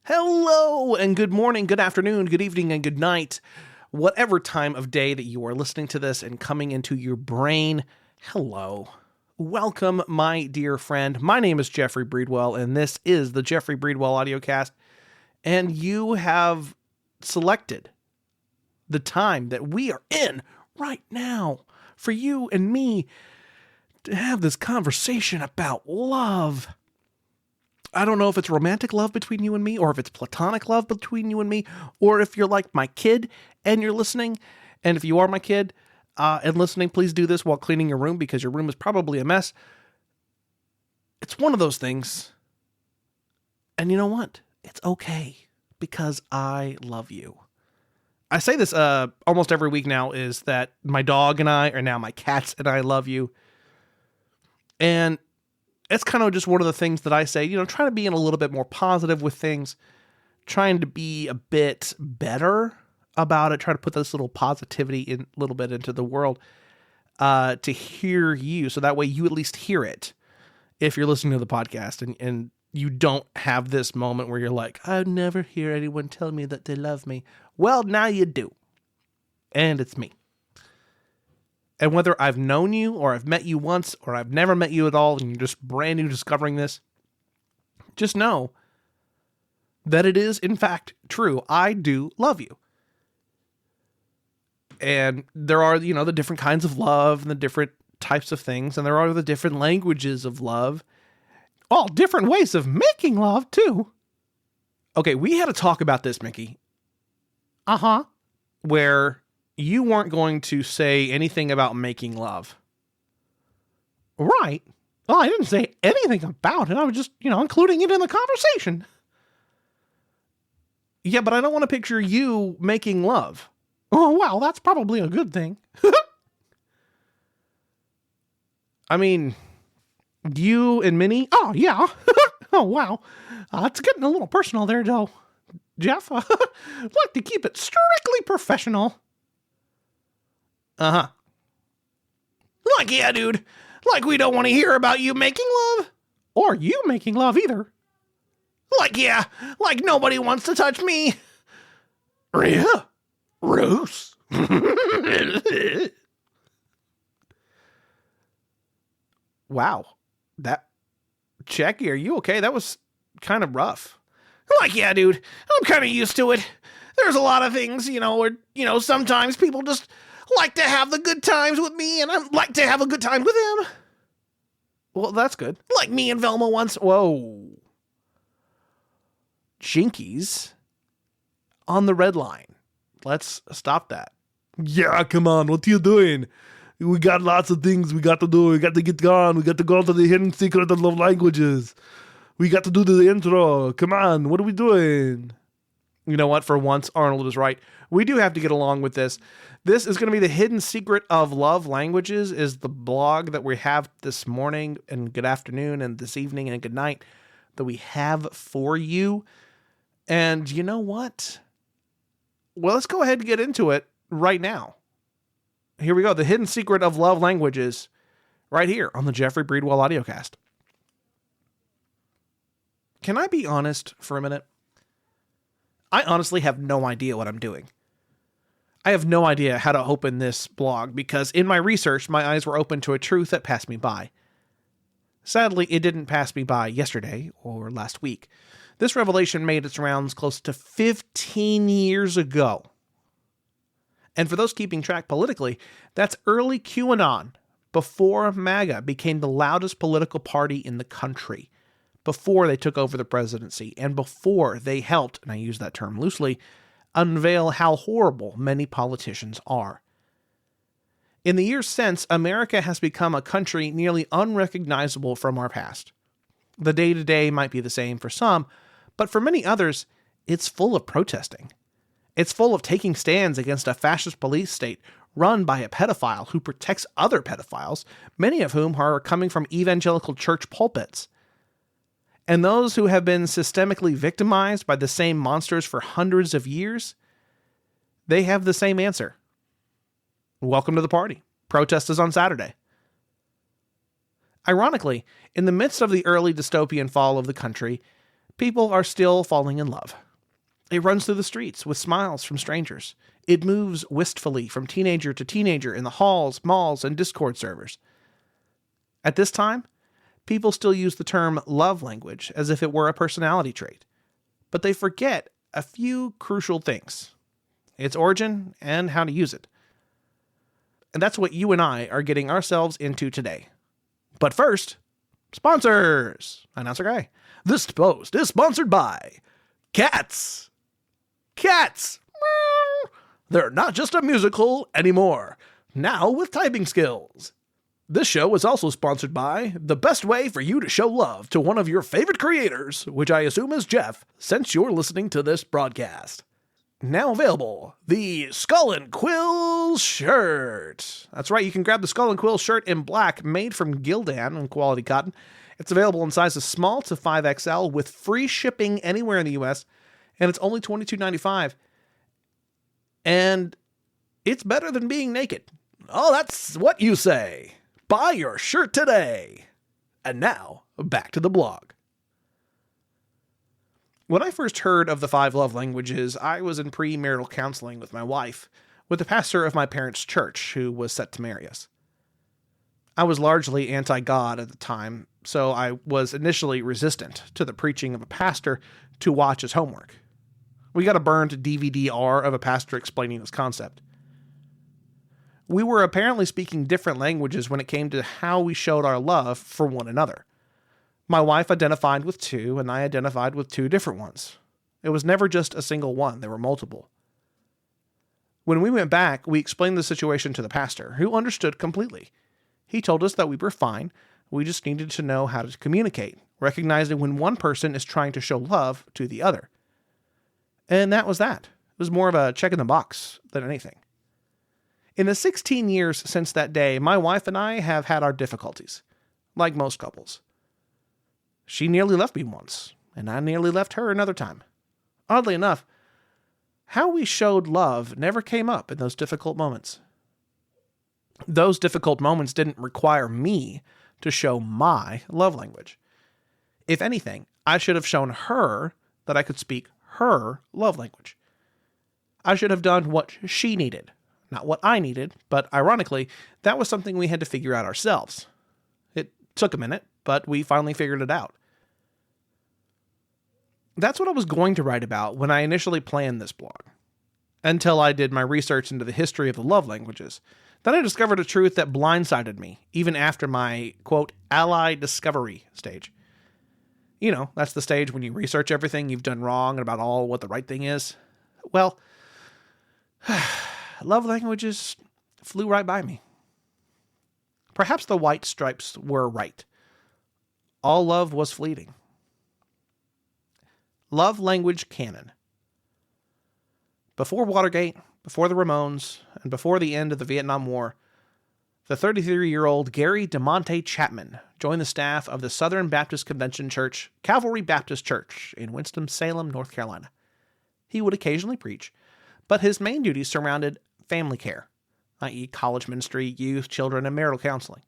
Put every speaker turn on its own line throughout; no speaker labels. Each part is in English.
Hello and good morning, good afternoon, good evening, and good night. Whatever time of day that you are listening to this and coming into your brain, hello. Welcome, my dear friend. My name is Jeffrey Breedwell, and this is the Jeffrey Breedwell Audiocast. And you have selected the time that we are in right now for you and me to have this conversation about love. I don't know if it's romantic love between you and me, or if it's platonic love between you and me, or if you're like my kid and you're listening. And if you are my kid and listening, please do this while cleaning your room because your room is probably a mess. It's one of those things. And you know what? It's okay because I love you. I say this almost every week now, is that my dog and I, or now my cats and I, love you. And it's kind of just one of the things that I say, trying to be a little bit more positive with things, trying to be a bit better about it, try to put this little positivity in a little bit into the world to hear you. So that way you at least hear it if you're listening to the podcast and you don't have this moment where you're like, I never hear anyone tell me that they love me. Well, now you do. And it's me. And whether I've known you or I've met you once or I've never met you at all and you're just brand new discovering this, just know that it is in fact true. I do love you. And there are, the different kinds of love and the different types of things. And there are the different languages of love. All different ways of making love too. Okay, we had to talk about this, Mickey. Uh-huh. Where you weren't going to say anything about making love. Right. Well, I didn't say anything about it. I was just, including it in the conversation. Yeah, but I don't want to picture you making love. Oh, wow, that's probably a good thing. I mean, you and Minnie? Oh, yeah. Oh, wow. It's getting a little personal there, though. Jeff, I'd like to keep it strictly professional. Uh-huh. Like, yeah, dude. Like, we don't want to hear about you making love. Or you making love either. Like, yeah. Like, nobody wants to touch me. Yeah. Gross. Wow. Jackie, are you okay? That was kind of rough. Like, yeah, dude. I'm kind of used to it. There's a lot of things, where, sometimes people just like to have the good times with me, and I like to have a good time with them. Well, that's good. Like me and Velma once. Whoa. Jinkies on the red line. Let's stop that. Yeah, come on. What are you doing? We got lots of things we got to do. We got to get gone. We got to go to the hidden secret of love languages. We got to do the intro. Come on. What are we doing? You know what? For once, Arnold is right. We do have to get along with this. This is going to be the hidden secret of love languages, is the blog that we have this morning and good afternoon and this evening and good night that we have for you. And you know what? Well, let's go ahead and get into it right now. Here we go. The hidden secret of love languages right here on the Jeffrey Breedwell Audiocast. Can I be honest for a minute? I honestly have no idea what I'm doing. I have no idea how to open this blog because in my research, my eyes were open to a truth that passed me by. Sadly, it didn't pass me by yesterday or last week. This revelation made its rounds close to 15 years ago. And for those keeping track politically, that's early QAnon, before MAGA became the loudest political party in the country, before they took over the presidency, and before they helped, and I use that term loosely, unveil how horrible many politicians are. In the years since, America has become a country nearly unrecognizable from our past. The day-to-day might be the same for some, but for many others, it's full of protesting. It's full of taking stands against a fascist police state run by a pedophile who protects other pedophiles, many of whom are coming from evangelical church pulpits. And those who have been systemically victimized by the same monsters for hundreds of years, they have the same answer. Welcome to the party. Protest is on Saturday. Ironically, in the midst of the early dystopian fall of the country, People are still falling in love. It runs through the streets with smiles from strangers. It moves wistfully from teenager to teenager in the halls, malls, and Discord servers. At this time, people still use the term love language as if it were a personality trait, but they forget a few crucial things: its origin and how to use it. And that's what you and I are getting ourselves into today. But first, sponsors! Announcer guy. This post is sponsored by Cats. Cats! Meow. They're not just a musical anymore, now with typing skills. This show is also sponsored by the best way for you to show love to one of your favorite creators, which I assume is Jeff, since you're listening to this broadcast. Now available, the Skull and Quill shirt. That's right, you can grab the Skull and Quill shirt in black, made from Gildan and quality cotton. It's available in sizes small to 5XL with free shipping anywhere in the US, and it's only $22.95. And it's better than being naked. Oh, that's what you say. Buy your shirt today. And now, back to the blog. When I first heard of the 5 love languages, I was in premarital counseling with my wife, with the pastor of my parents' church, who was set to marry us. I was largely anti-God at the time, so I was initially resistant to the preaching of a pastor to watch as homework. We got a burned DVD-R of a pastor explaining this concept. We were apparently speaking different languages when it came to how we showed our love for one another. My wife identified with 2, and I identified with 2 different ones. It was never just a single one, there were multiple. When we went back, we explained the situation to the pastor, who understood completely. He told us that we were fine, we just needed to know how to communicate, recognizing when one person is trying to show love to the other. And that was that. It was more of a check in the box than anything. In the 16 years since that day, my wife and I have had our difficulties, like most couples. She nearly left me once, and I nearly left her another time. Oddly enough, how we showed love never came up in those difficult moments. Those difficult moments didn't require me to show my love language. If anything, I should have shown her that I could speak her love language. I should have done what she needed, not what I needed, but ironically, that was something we had to figure out ourselves. It took a minute, but we finally figured it out. That's what I was going to write about when I initially planned this blog, until I did my research into the history of the love languages. Then I discovered a truth that blindsided me, even after my, quote, ally discovery stage. You know, that's the stage when you research everything you've done wrong and about all what the right thing is. Well, love languages flew right by me. Perhaps the white stripes were right. All love was fleeting. Love language canon. Before Watergate, before the Ramones, and before the end of the Vietnam War, the 33-year-old Gary DeMonte Chapman joined the staff of the Southern Baptist Convention Church, Calvary Baptist Church in Winston-Salem, North Carolina. He would occasionally preach, but his main duties surrounded family care, i.e. college ministry, youth, children, and marital counseling.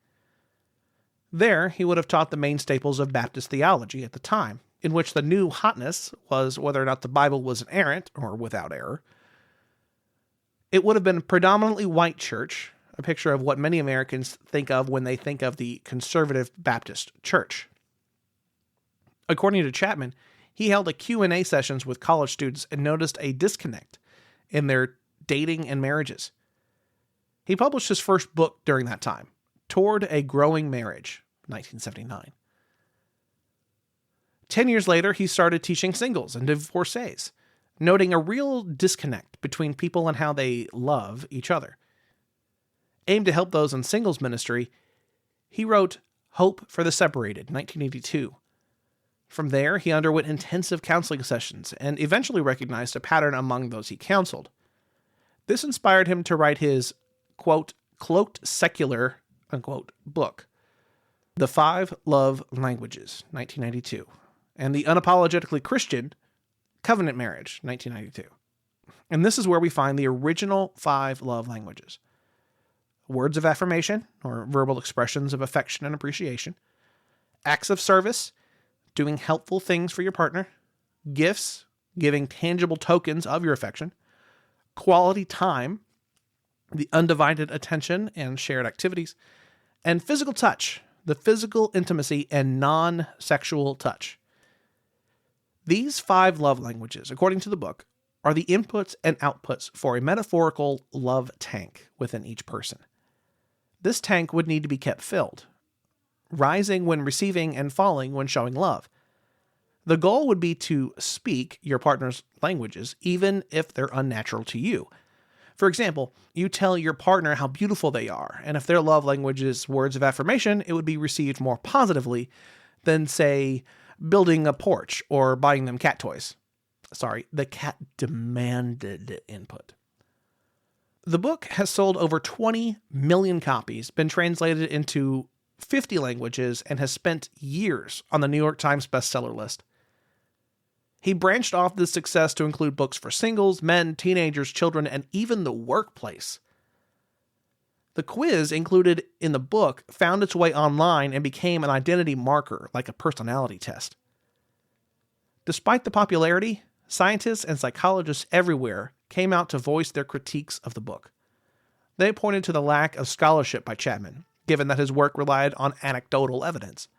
There, he would have taught the main staples of Baptist theology at the time, in which the new hotness was whether or not the Bible was inerrant or without error. It would have been a predominantly white church, a picture of what many Americans think of when they think of the conservative Baptist church. According to Chapman, he held a Q&A sessions with college students and noticed a disconnect in their dating and marriages. He published his first book during that time, Toward a Growing Marriage, 1979. 10 years later, he started teaching singles and divorcees, noting a real disconnect between people and how they love each other. Aimed to help those in singles ministry, he wrote Hope for the Separated, 1982. From there, he underwent intensive counseling sessions and eventually recognized a pattern among those he counseled. This inspired him to write his, quote, cloaked secular, unquote, book, The 5 Love Languages, 1992, and The Unapologetically Christian Covenant Marriage, 1992. And this is where we find the original 5 love languages. Words of affirmation, or verbal expressions of affection and appreciation. Acts of service, doing helpful things for your partner. gifts, giving tangible tokens of your affection, quality time, the undivided attention and shared activities, and physical touch, the physical intimacy and non-sexual touch. These 5 love languages, according to the book, are the inputs and outputs for a metaphorical love tank within each person. This tank would need to be kept filled, rising when receiving and falling when showing love. The goal would be to speak your partner's languages, even if they're unnatural to you. For example, you tell your partner how beautiful they are, and if their love language is words of affirmation, it would be received more positively than, say, building a porch or buying them cat toys. Sorry, the cat demanded input. The book has sold over 20 million copies, been translated into 50 languages, and has spent years on the New York Times bestseller list. He branched off this success to include books for singles, men, teenagers, children, and even the workplace. The quiz included in the book found its way online and became an identity marker, like a personality test. Despite the popularity, scientists and psychologists everywhere came out to voice their critiques of the book. They pointed to the lack of scholarship by Chapman, given that his work relied on anecdotal evidence.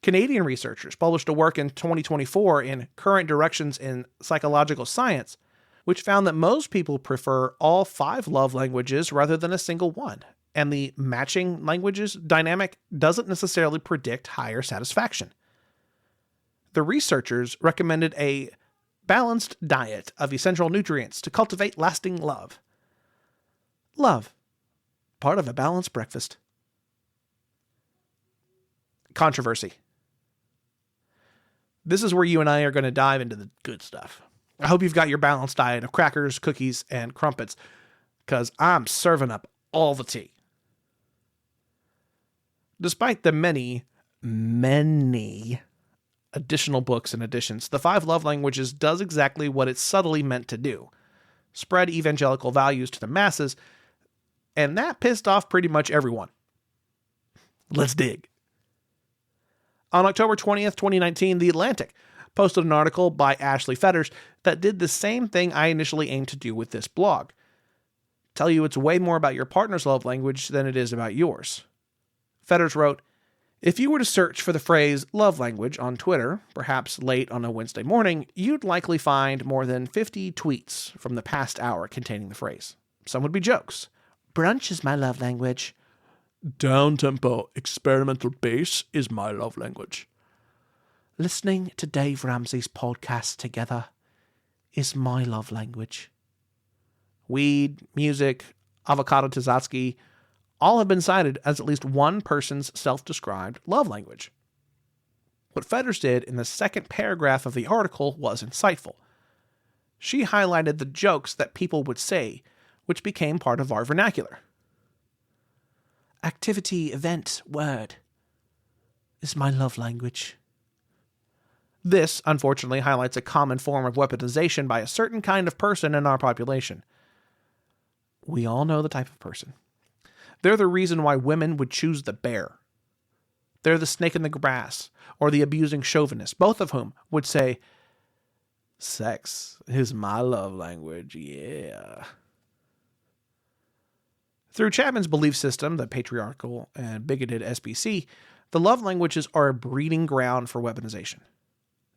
Canadian researchers published a work in 2024 in Current Directions in Psychological Science, which found that most people prefer all 5 love languages rather than a single one, and the matching languages dynamic doesn't necessarily predict higher satisfaction. The researchers recommended a balanced diet of essential nutrients to cultivate lasting love. Love, part of a balanced breakfast. Controversy. This is where you and I are going to dive into the good stuff. I hope you've got your balanced diet of crackers, cookies, and crumpets, because I'm serving up all the tea. Despite the many additional books and editions, The 5 Love Languages does exactly what it's subtly meant to do: spread evangelical values to the masses, and that pissed off pretty much everyone. Let's dig. On October 20th, 2019, The Atlantic posted an article by Ashley Fetters that did the same thing I initially aimed to do with this blog. Tell you it's way more about your partner's love language than it is about yours. Fetters wrote, "If you were to search for the phrase love language on Twitter, perhaps late on a Wednesday morning, you'd likely find more than 50 tweets from the past hour containing the phrase. Some would be jokes. Brunch is my love language. Down-tempo experimental bass is my love language. Listening to Dave Ramsey's podcast together is my love language. Weed, music, avocado Tazatsky, all have been cited as at least one person's self-described love language." What Fetters did in the second paragraph of the article was insightful. She highlighted the jokes that people would say, which became part of our vernacular. Activity, event, word is my love language. This, unfortunately, highlights a common form of weaponization by a certain kind of person in our population. We all know the type of person. They're the reason why women would choose the bear. They're the snake in the grass, or the abusing chauvinist, both of whom would say, sex is my love language, yeah. Through Chapman's belief system, the patriarchal and bigoted SBC, the love languages are a breeding ground for weaponization.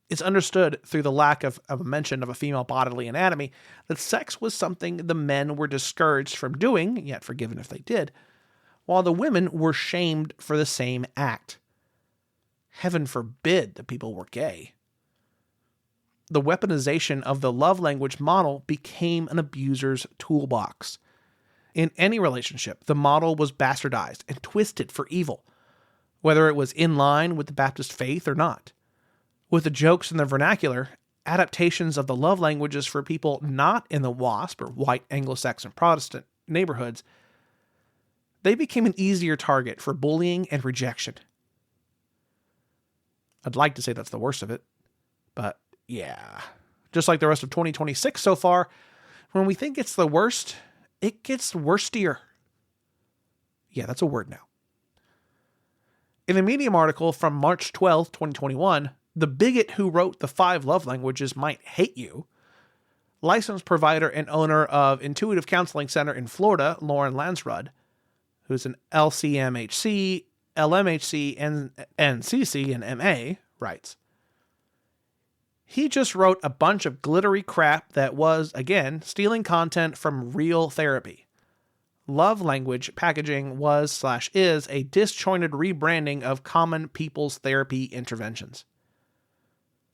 It's understood through the lack of a mention of a female bodily anatomy that sex was something the men were discouraged from doing, yet forgiven if they did, while the women were shamed for the same act. Heaven forbid that people were gay. The weaponization of the love language model became an abuser's toolbox. In any relationship, the model was bastardized and twisted for evil, whether it was in line with the Baptist faith or not. With the jokes in the vernacular, adaptations of the love languages for people not in the WASP or white Anglo-Saxon Protestant neighborhoods, they became an easier target for bullying and rejection. I'd like to say that's the worst of it, but yeah. Just like the rest of 2026 so far, when we think it's the worst, it gets worstier. Yeah, that's a word now. In a Medium article from March 12, 2021, The bigot who wrote the 5 love languages might hate you. Licensed provider and owner of Intuitive Counseling Center in Florida, Lauren Lansrud, who's an LCMHC, LMHC, NCC, and MA, writes, he just wrote a bunch of glittery crap that was, again, stealing content from real therapy. Love language packaging was/is a disjointed rebranding of common people's therapy interventions.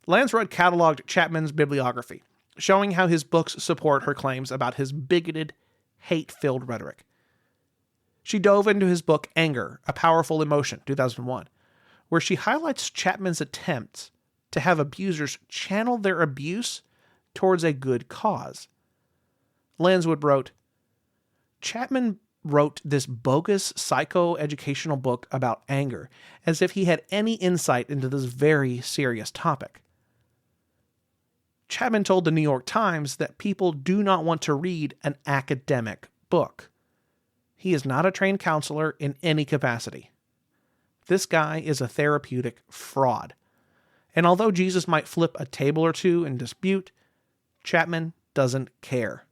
Lansrud cataloged Chapman's bibliography, showing how his books support her claims about his bigoted, hate-filled rhetoric. She dove into his book Anger, A Powerful Emotion, 2001, where she highlights Chapman's attempts to have abusers channel their abuse towards a good cause. Lansrud wrote, Chapman wrote this bogus psychoeducational book about anger as if he had any insight into this very serious topic. Chapman told the New York Times that people do not want to read an academic book. He is not a trained counselor in any capacity. This guy is a therapeutic fraud. And although Jesus might flip a table or two in dispute, Chapman doesn't care.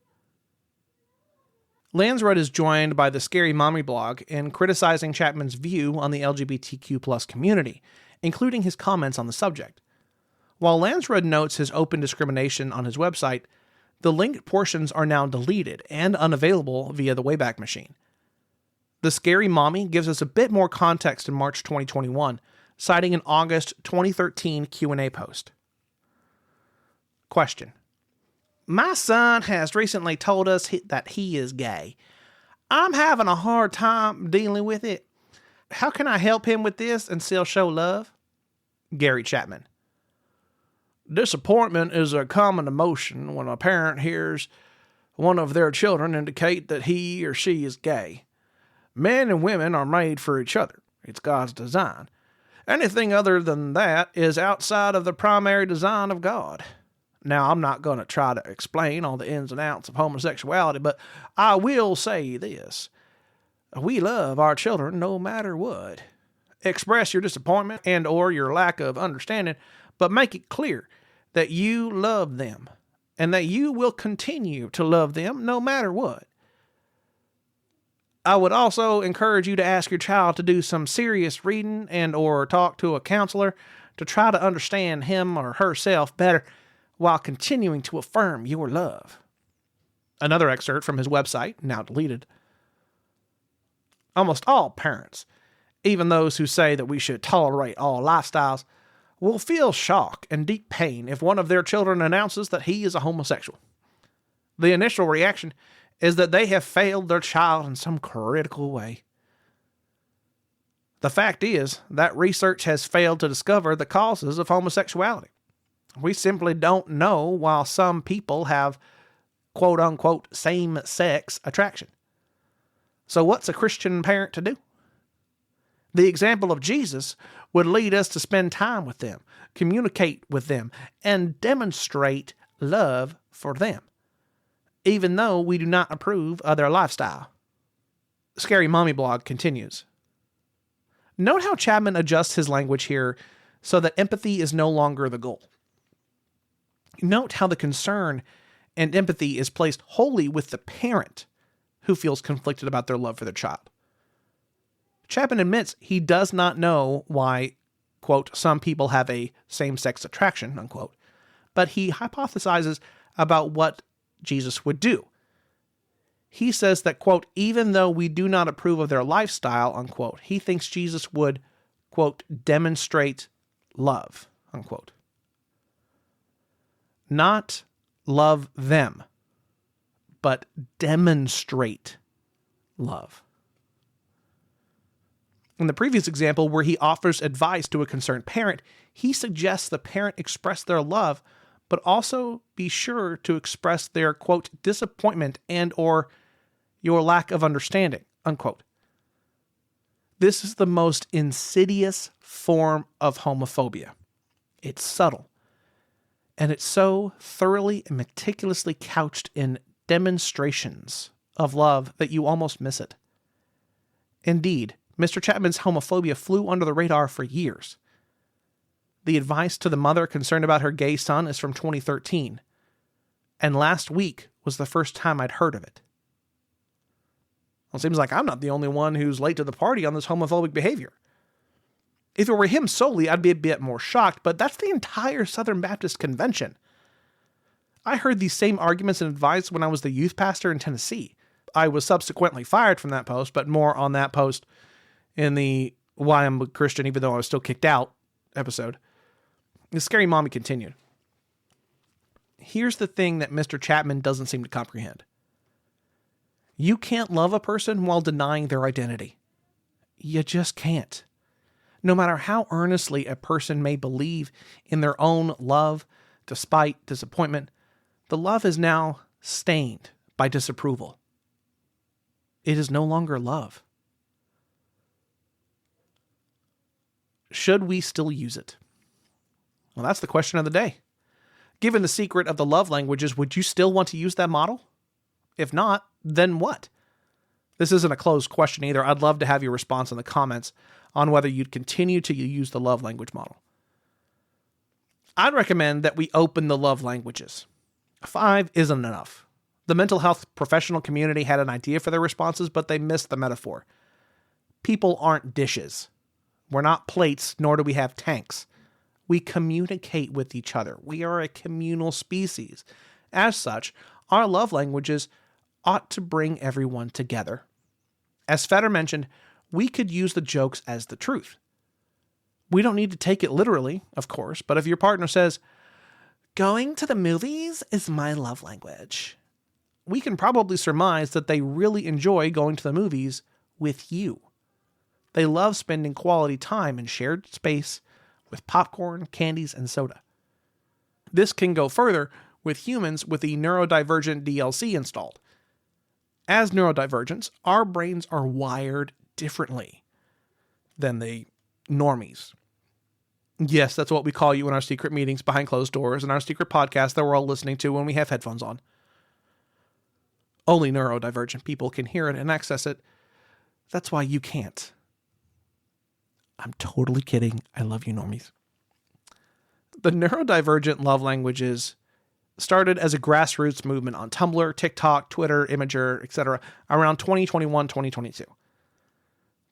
Lansrud is joined by the Scary Mommy blog in criticizing Chapman's view on the LGBTQ+ community, including his comments on the subject. While Lansrud notes his open discrimination on his website, the linked portions are now deleted and unavailable via the Wayback Machine. The Scary Mommy gives us a bit more context in March 2021, citing an August 2013 Q&A post. Question. My son has recently told us that he is gay. I'm having a hard time dealing with it. How can I help him with this and still show love? Gary Chapman. Disappointment is a common emotion when a parent hears one of their children indicate that he or she is gay. Men and women are made for each other. It's God's design. Anything other than that is outside of the primary design of God. Now, I'm not going to try to explain all the ins and outs of homosexuality, but I will say this. We love our children no matter what. Express your disappointment and or your lack of understanding, but make it clear that you love them and that you will continue to love them no matter what. I would also encourage you to ask your child to do some serious reading and or talk to a counselor to try to understand him or herself better while continuing to affirm your love. Another excerpt from his website, now deleted. Almost all parents, even those who say that we should tolerate all lifestyles, will feel shock and deep pain if one of their children announces that he is a homosexual. The initial reaction is that they have failed their child in some critical way. The fact is that research has failed to discover the causes of homosexuality. We simply don't know why some people have quote-unquote same-sex attraction. So what's a Christian parent to do? The example of Jesus would lead us to spend time with them, communicate with them, and demonstrate love for them, even though we do not approve of their lifestyle. Scary Mommy blog continues. Note how Chapman adjusts his language here so that empathy is no longer the goal. Note how the concern and empathy is placed wholly with the parent who feels conflicted about their love for their child. Chapman admits he does not know why, quote, some people have a same-sex attraction, unquote, but he hypothesizes about what Jesus would do. He says that, quote, even though we do not approve of their lifestyle, unquote, he thinks Jesus would, quote, demonstrate love, unquote. Not love them, but demonstrate love. In the previous example, where he offers advice to a concerned parent, he suggests the parent express their love, but also be sure to express their, quote, disappointment and or your lack of understanding, unquote. This is the most insidious form of homophobia. It's subtle, and it's so thoroughly and meticulously couched in demonstrations of love that you almost miss it. Indeed, Mr. Chapman's homophobia flew under the radar for years. The advice to the mother concerned about her gay son is from 2013. And last week was the first time I'd heard of it. Well, it seems like I'm not the only one who's late to the party on this homophobic behavior. If it were him solely, I'd be a bit more shocked, but that's the entire Southern Baptist Convention. I heard these same arguments and advice when I was the youth pastor in Tennessee. I was subsequently fired from that post, but more on that post in the Why I'm a Christian Even Though I Was Still Kicked Out episode. The scary mommy continued. Here's the thing that Mr. Chapman doesn't seem to comprehend. You can't love a person while denying their identity. You just can't. No matter how earnestly a person may believe in their own love, despite disappointment, the love is now stained by disapproval. It is no longer love. Should we still use it? Well, that's the question of the day. Given the secret of the love languages, would you still want to use that model? If not, then what? This isn't a closed question either. I'd love to have your response in the comments on whether you'd continue to use the love language model. I'd recommend that we open the love languages. 5 isn't enough. The mental health professional community had an idea for their responses, but they missed the metaphor. People aren't dishes. We're not plates, nor do we have tanks. We communicate with each other. We are a communal species. As such, our love languages ought to bring everyone together. As Fetter mentioned, we could use the jokes as the truth. We don't need to take it literally, of course, but if your partner says, "Going to the movies is my love language," we can probably surmise that they really enjoy going to the movies with you. They love spending quality time in shared space with popcorn, candies, and soda. This can go further with humans with the neurodivergent DLC installed. As neurodivergents, our brains are wired differently than the normies. Yes, that's what we call you in our secret meetings behind closed doors and our secret podcast that we're all listening to when we have headphones on. Only neurodivergent people can hear it and access it. That's why you can't. I'm totally kidding. I love you, normies. The neurodivergent love languages started as a grassroots movement on Tumblr, TikTok, Twitter, Imager, etc. around 2021, 2022.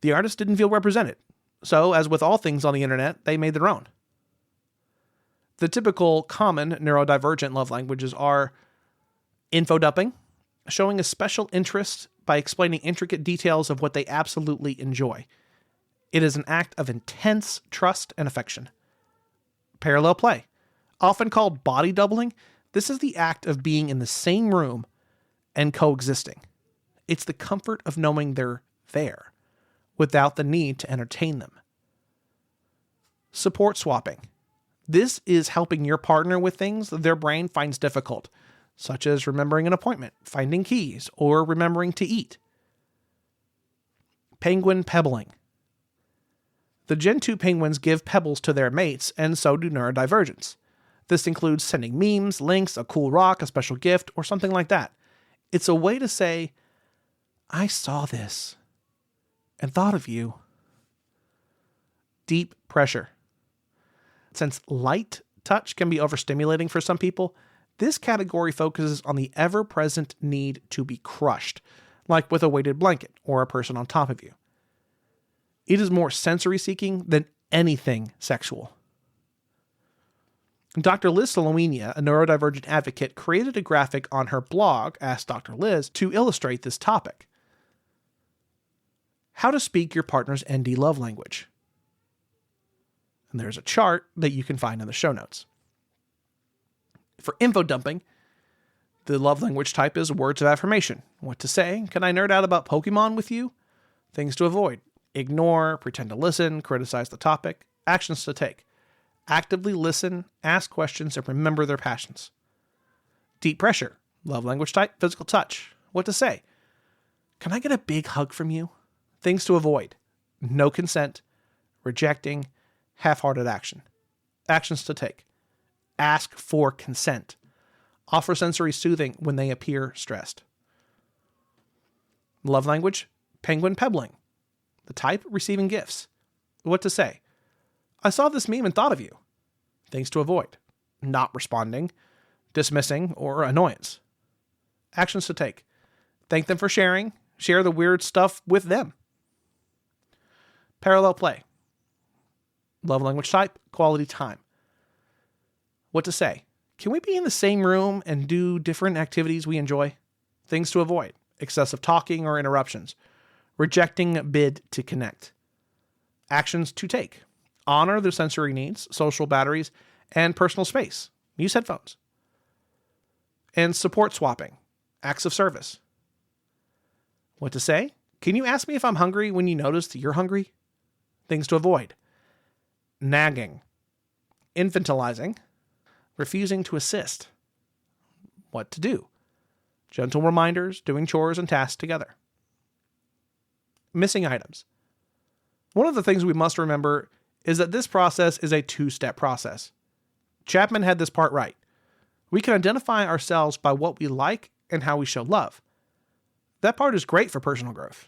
The artists didn't feel represented, so as with all things on the internet, they made their own. The typical common neurodivergent love languages are infodumping, showing a special interest by explaining intricate details of what they absolutely enjoy. It is an act of intense trust and affection. Parallel play, often called body doubling, this is the act of being in the same room and coexisting. It's the comfort of knowing they're there without the need to entertain them. Support swapping. This is helping your partner with things their brain finds difficult, such as remembering an appointment, finding keys, or remembering to eat. Penguin pebbling. The Gen 2 penguins give pebbles to their mates, and so do neurodivergents. This includes sending memes, links, a cool rock, a special gift, or something like that. It's a way to say, "I saw this and thought of you." Deep pressure. Since light touch can be overstimulating for some people, this category focuses on the ever-present need to be crushed, like with a weighted blanket or a person on top of you. It is more sensory-seeking than anything sexual. Dr. Liz Solomenia, a neurodivergent advocate, created a graphic on her blog, Ask Dr. Liz, to illustrate this topic. How to speak your partner's ND love language. And there's a chart that you can find in the show notes. For info dumping, the love language type is words of affirmation. What to say? Can I nerd out about Pokemon with you? Things to avoid. Ignore, pretend to listen, criticize the topic. Actions to take. Actively listen, ask questions, and remember their passions. Deep pressure. Love language type, physical touch. What to say? Can I get a big hug from you? Things to avoid. No consent, rejecting, half-hearted action. Actions to take. Ask for consent. Offer sensory soothing when they appear stressed. Love language, penguin pebbling. The type, receiving gifts. What to say? I saw this meme and thought of you. Things to avoid: not responding, dismissing, or annoyance. Actions to take: thank them for sharing, share the weird stuff with them. Parallel play: love language type, quality time. What to say: can we be in the same room and do different activities we enjoy? Things to avoid: excessive talking or interruptions. Rejecting bid to connect. Actions to take: honor their sensory needs, social batteries, and personal space. Use headphones. And support swapping: acts of service. What to say: can you ask me if I'm hungry when you notice that you're hungry? Things to avoid: nagging, infantilizing, refusing to assist. What to do: gentle reminders, doing chores and tasks together. Missing items: one of the things we must remember is that this process is a two-step process. Chapman had this part right. We can identify ourselves by what we like and how we show love. That part is great for personal growth.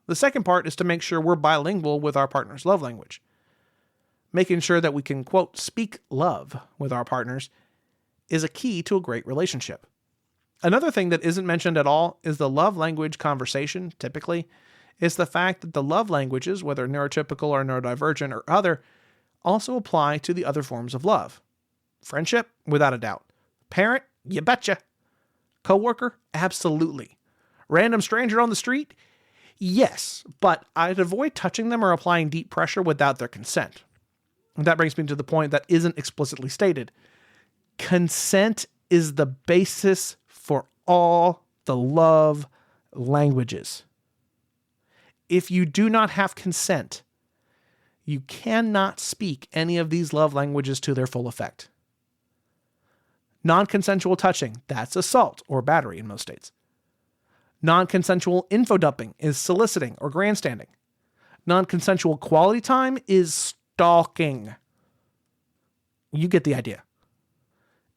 The second part is to make sure we're bilingual with our partner's love language. Making sure that we can, quote, speak love with our partners is a key to a great relationship. Another thing that isn't mentioned at all is the love language conversation, typically, is the fact that the love languages, whether neurotypical or neurodivergent or other, also apply to the other forms of love. Friendship, without a doubt. Parent, you betcha. Coworker, absolutely. Random stranger on the street? Yes, but I'd avoid touching them or applying deep pressure without their consent. And that brings me to the point that isn't explicitly stated. Consent is the basis for all the love languages. If you do not have consent, you cannot speak any of these love languages to their full effect. Non-consensual touching, that's assault or battery in most states. Non-consensual info dumping is soliciting or grandstanding. Non-consensual quality time is stalking. You get the idea.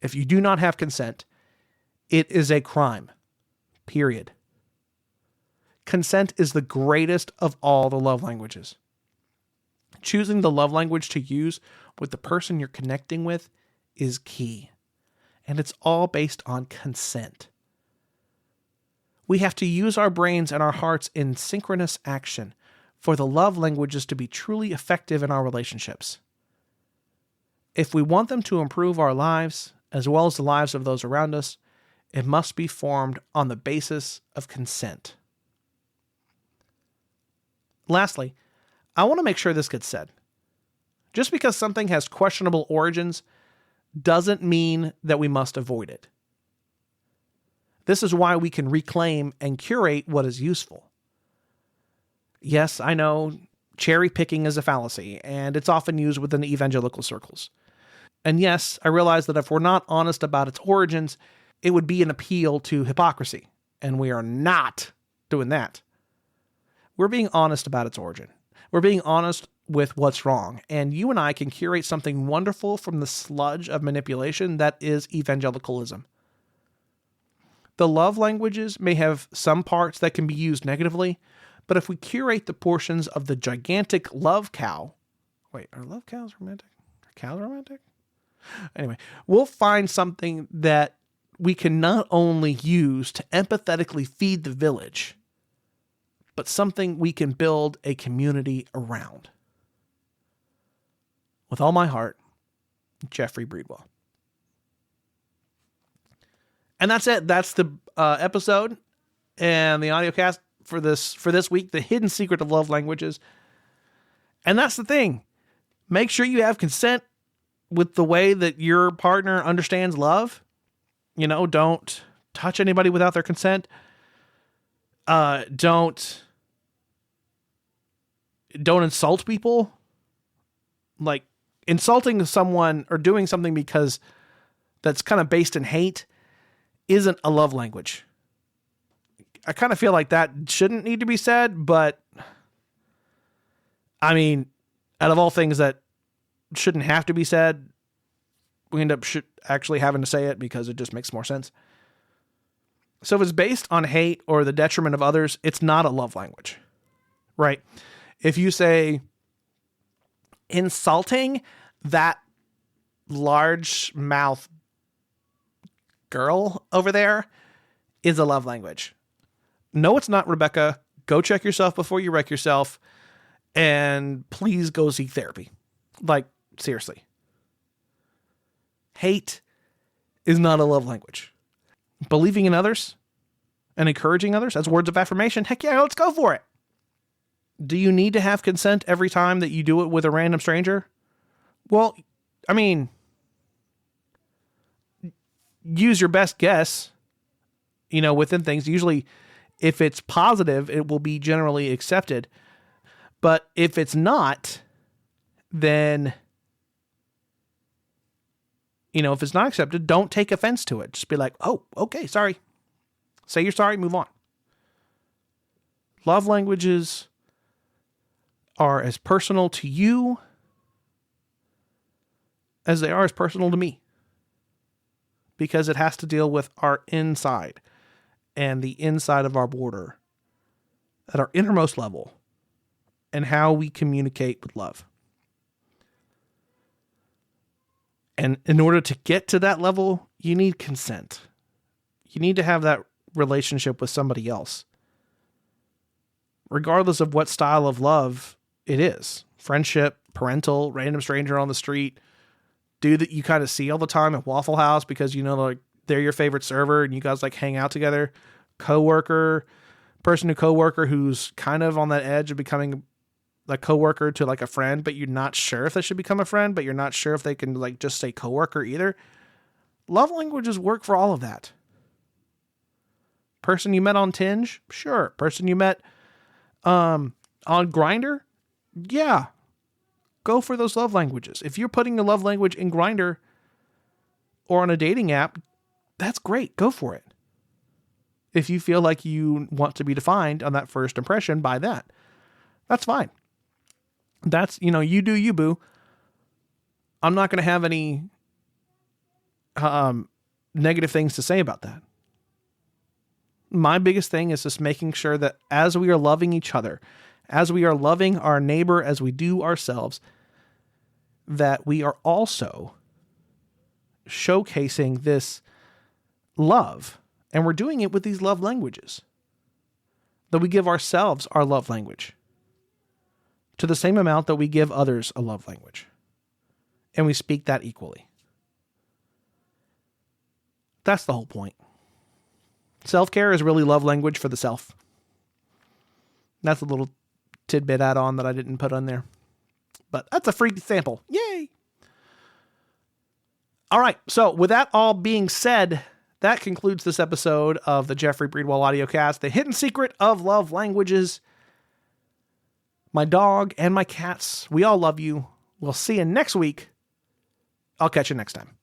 If you do not have consent, it is a crime. Period. Consent is the greatest of all the love languages. Choosing the love language to use with the person you're connecting with is key. And it's all based on consent. We have to use our brains and our hearts in synchronous action for the love languages to be truly effective in our relationships. If we want them to improve our lives, as well as the lives of those around us, it must be formed on the basis of consent. Lastly, I want to make sure this gets said. Just because something has questionable origins doesn't mean that we must avoid it. This is why we can reclaim and curate what is useful. Yes, I know cherry picking is a fallacy, and it's often used within evangelical circles. And yes, I realize that if we're not honest about its origins, it would be an appeal to hypocrisy, and we are not doing that. We're being honest about its origin. We're being honest with what's wrong, and you and I can curate something wonderful from the sludge of manipulation that is evangelicalism. The love languages may have some parts that can be used negatively, but if we curate the portions of the gigantic love cow... Wait, are love cows romantic? Are cows romantic? Anyway, we'll find something that we can not only use to empathetically feed the village, but something we can build a community around. With all my heart, Jeffrey Breedwell. And that's it. That's the episode and the audiocast for this week, The Hidden Secret of Love Languages. And that's the thing. Make sure you have consent with the way that your partner understands love. You know, don't touch anybody without their consent. Don't insult people. Like, insulting someone or doing something because that's kind of based in hate isn't a love language. I kind of feel like that shouldn't need to be said, but I mean, out of all things that shouldn't have to be said, we end up actually having to say it because it just makes more sense. So if it's based on hate or the detriment of others, it's not a love language, right? If you say insulting, that large mouth girl over there is a love language. No, it's not, Rebecca. Go check yourself before you wreck yourself. And please go seek therapy. Like, seriously. Hate is not a love language. Believing in others and encouraging others as words of affirmation, heck yeah, let's go for it. Do you need to have consent every time that you do it with a random stranger? Well, I mean, use your best guess, within things. Usually, if it's positive, it will be generally accepted. But if it's not, then, if it's not accepted, don't take offense to it. Just be like, oh, okay, sorry. Say you're sorry, move on. Love languages are as personal to you as they are as personal to me. Because it has to deal with our inside and the inside of our border at our innermost level and how we communicate with love. And in order to get to that level, you need consent. You need to have that relationship with somebody else, regardless of what style of love it is. Friendship, parental, random stranger on the street, dude that you kind of see all the time at Waffle House because like they're your favorite server and you guys like hang out together. Person to coworker who's kind of on that edge of becoming a coworker to like a friend, but you're not sure if they should become a friend, but you're not sure if they can like just say coworker either. Love languages work for all of that. Person you met on Tinge? Sure. Person you met on Grindr? Yeah. Go for those love languages. If you're putting a love language in Grindr or on a dating app, that's great. Go for it. If you feel like you want to be defined on that first impression by that, that's fine. That's, you do you, boo. I'm not going to have any negative things to say about that. My biggest thing is just making sure that as we are loving each other, as we are loving our neighbor as we do ourselves, that we are also showcasing this love. And we're doing it with these love languages. That we give ourselves our love language to the same amount that we give others a love language. And we speak that equally. That's the whole point. Self-care is really love language for the self. That's a little tidbit add-on that I didn't put on there. But that's a free sample. Yay! All right. So with that all being said, that concludes this episode of the Jeffrey Breedwell Audiocast, The Hidden Secret of Love Languages. My dog and my cats, we all love you. We'll see you next week. I'll catch you next time.